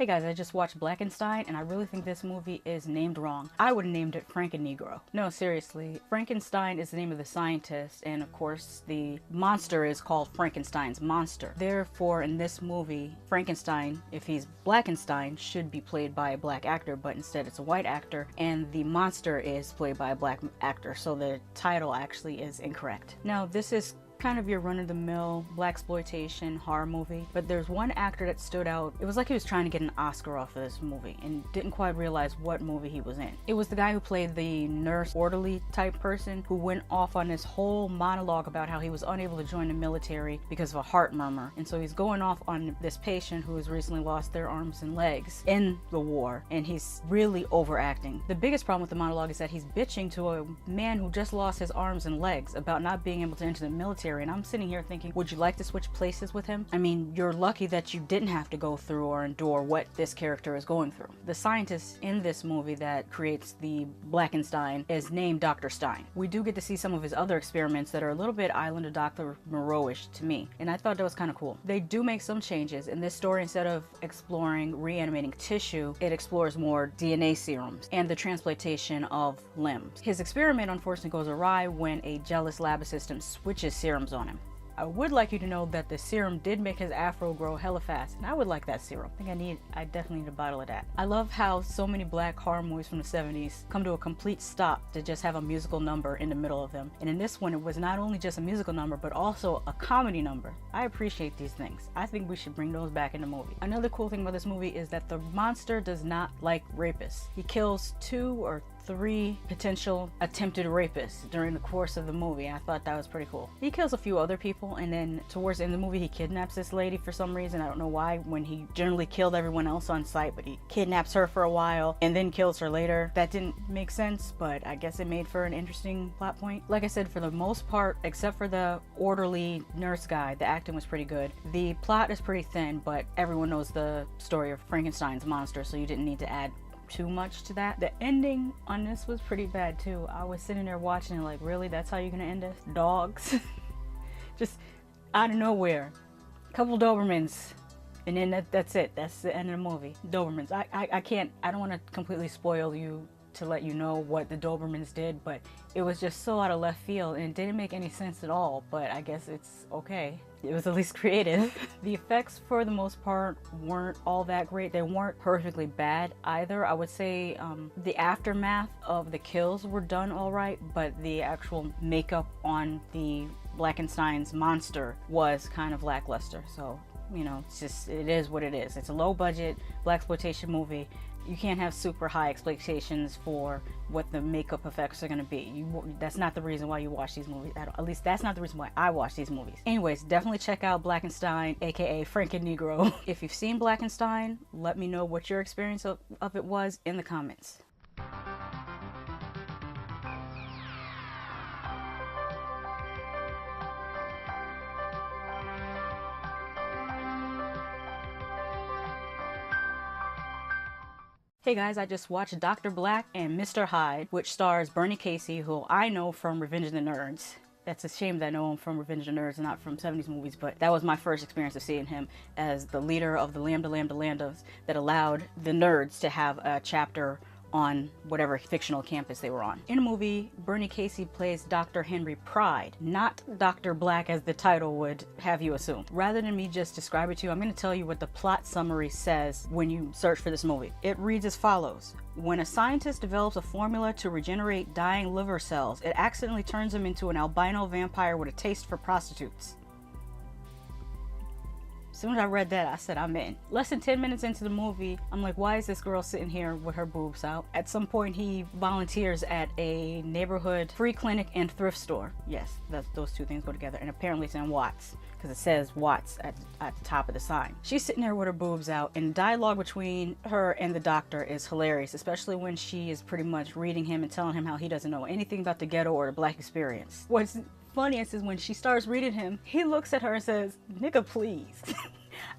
Hey guys, I just watched Blackenstein and I really think this movie is named wrong. I would have named it Franken-Negro. No, seriously. Frankenstein is the name of the scientist, and of course the monster is called Frankenstein's monster. Therefore, in this movie, Frankenstein, if he's Blackenstein, should be played by a black actor, but instead it's a white actor, and the monster is played by a black actor, so the title actually is incorrect. Now, this is kind of your run-of-the-mill blaxploitation horror movie, but there's one actor that stood out. It was like he was trying to get an Oscar off of this movie and didn't quite realize what movie he was in. It was the guy who played the nurse orderly type person who went off on this whole monologue about how he was unable to join the military because of a heart murmur, and so he's going off on this patient who has recently lost their arms and legs in the war, and he's really overacting. The biggest problem with the monologue is that he's bitching to a man who just lost his arms and legs about not being able to enter the military. And I'm sitting here thinking, would you like to switch places with him? I mean, you're lucky that you didn't have to go through or endure what this character is going through. The scientist in this movie that creates the Blackenstein is named Dr. Stein. We do get to see some of his other experiments that are a little bit Island of Dr. Moreau-ish to me, and I thought that was kind of cool. They do make some changes. In this story, instead of exploring reanimating tissue, it explores more DNA serums and the transplantation of limbs. His experiment unfortunately goes awry when a jealous lab assistant switches serums on him. I would like you to know that the serum did make his afro grow hella fast, and I would like that serum. I definitely need a bottle of that. I love how so many black horror movies from the 70s come to a complete stop to just have a musical number in the middle of them. And in this one, it was not only just a musical number, but also a comedy number. I appreciate these things. I think we should bring those back in the movie. Another cool thing about this movie is that the monster does not like rapists. He kills 2 or 3 potential attempted rapists during the course of the movie. I thought that was pretty cool. He kills a few other people, and then towards the end of the movie he kidnaps this lady for some reason. I don't know why, when he generally killed everyone else on sight, but he kidnaps her for a while and then kills her later. That didn't make sense, but I guess it made for an interesting plot point. Like I said, for the most part, except for the orderly nurse guy, the acting was pretty good. The plot is pretty thin, but everyone knows the story of Frankenstein's monster, so you didn't need to add too much to that. The ending on this was pretty bad too. I was sitting there watching it like, really? That's how you're gonna end this? Dogs? Just out of nowhere. Couple Dobermans. And then that's it. That's the end of the movie. Dobermans. I don't want to completely spoil you to let you know what the Dobermans did, but it was just so out of left field and it didn't make any sense at all, but I guess it's okay. It was at least creative. The effects for the most part weren't all that great. They weren't perfectly bad either. I would say the aftermath of the kills were done all right, but the actual makeup on the Blackenstein's monster was kind of lackluster. So, you know, it is what it is. It's a low budget blaxploitation movie. You can't have super high expectations for what the makeup effects are going to be. That's not the reason why you watch these movies. At least that's not the reason why I watch these movies. Anyways, definitely check out Blackenstein, aka Franken-Negro. If you've seen Blackenstein, let me know what your experience of it was in the comments. Hey guys, I just watched Dr. Black and Mr. Hyde, which stars Bernie Casey, who I know from Revenge of the Nerds. That's a shame that I know him from Revenge of the Nerds and not from 70s movies, but that was my first experience of seeing him as the leader of the Lambdas that allowed the nerds to have a chapter on whatever fictional campus they were on. In the movie, Bernie Casey plays Dr. Henry Pride, not Dr. Black as the title would have you assume. Rather than me just describe it to you, I'm going to tell you what the plot summary says when you search for this movie. It reads as follows. When a scientist develops a formula to regenerate dying liver cells, it accidentally turns them into an albino vampire with a taste for prostitutes. As soon as I read that, I said, I'm in. Less than 10 minutes into the movie, I'm like, why is this girl sitting here with her boobs out? At some point, he volunteers at a neighborhood free clinic and thrift store. Yes, those two things go together. And apparently it's in Watts, because it says Watts at the top of the sign. She's sitting there with her boobs out, and dialogue between her and the doctor is hilarious, especially when she is pretty much reading him and telling him how he doesn't know anything about the ghetto or the black experience. What's funniest is when she starts reading him, he looks at her and says, "Nigga, please."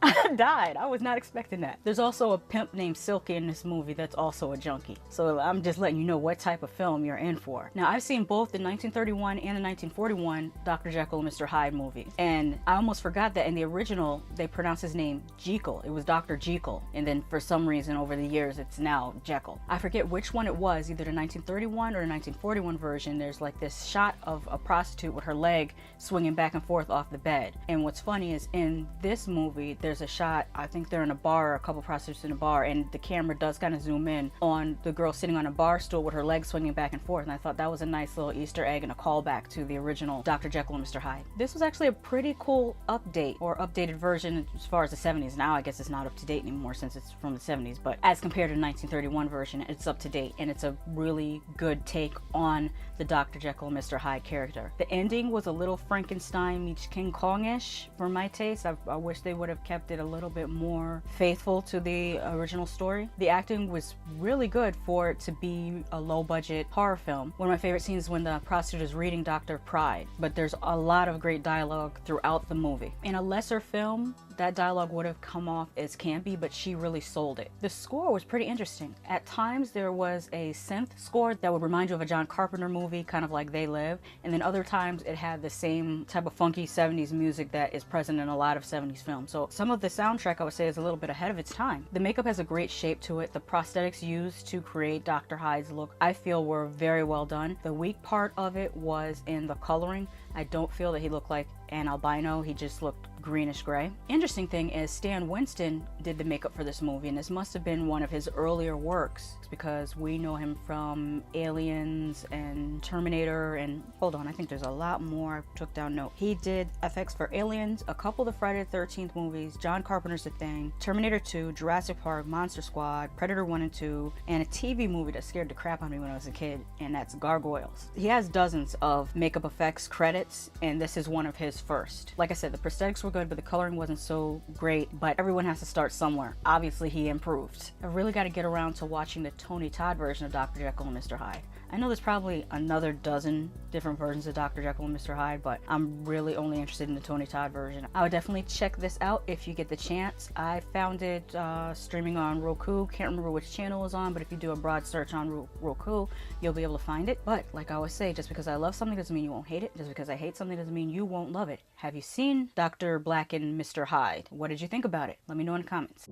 I died. I was not expecting that. There's also a pimp named Silky in this movie that's also a junkie. So I'm just letting you know what type of film you're in for. Now, I've seen both the 1931 and the 1941 Dr. Jekyll and Mr. Hyde movie. And I almost forgot that in the original, they pronounced his name Jekyll. It was Dr. Jekyll. And then for some reason over the years, it's now Jekyll. I forget which one it was, either the 1931 or the 1941 version. There's like this shot of a prostitute with her leg swinging back and forth off the bed. And what's funny is in this movie, there's a shot, I think they're in a bar, a couple prostitutes in a bar, and the camera does kind of zoom in on the girl sitting on a bar stool with her legs swinging back and forth. And I thought that was a nice little Easter egg and a callback to the original Dr. Jekyll and Mr. Hyde. This was actually a pretty cool update or updated version as far as the 70s. Now I guess it's not up to date anymore since it's from the 70s, but as compared to the 1931 version, it's up to date, and it's a really good take on the Dr. Jekyll and Mr. Hyde character. The ending was a little Frankenstein meets King Kong-ish for my taste. I wish they would have kept it a little bit more faithful to the original story. The acting was really good for it to be a low-budget horror film. One of my favorite scenes is when the prostitute is reading Dr. Pride, but there's a lot of great dialogue throughout the movie. In a lesser film, that dialogue would have come off as campy, but she really sold it. The score was pretty interesting. At times there was a synth score that would remind you of a John Carpenter movie, kind of like They Live, and then other times it had the same type of funky 70s music that is present in a lot of 70s films. So some of the soundtrack I would say is a little bit ahead of its time. The makeup has a great shape to it. The prosthetics used to create Dr. Hyde's look, I feel, were very well done. The weak part of it was in the coloring. I don't feel that he looked like an albino. He just looked greenish gray. Interesting thing is Stan Winston did the makeup for this movie, and this must have been one of his earlier works because we know him from Aliens and Terminator, and hold on, I think there's a lot more. I took down note. He did effects for Aliens, a couple of the Friday the 13th movies, John Carpenter's The Thing, Terminator 2, Jurassic Park, Monster Squad, Predator 1 and 2, and a TV movie that scared the crap out of me when I was a kid, and that's Gargoyles. He has dozens of makeup effects credits, and this is one of his first. Like I said, the prosthetics were good, but the coloring wasn't so great, but everyone has to start somewhere. Obviously, he improved. I really got to get around to watching the Tony Todd version of Dr. Jekyll and Mr. Hyde. I know there's probably another dozen different versions of Dr. Jekyll and Mr. Hyde, but I'm really only interested in the Tony Todd version. I would definitely check this out if you get the chance. I found it streaming on Roku. Can't remember which channel it was on, but if you do a broad search on Roku, you'll be able to find it. But like I always say, just because I love something doesn't mean you won't hate it. Just because I hate something doesn't mean you won't love it. Have you seen Dr. Black and Mr. Hyde? What did you think about it? Let me know in the comments.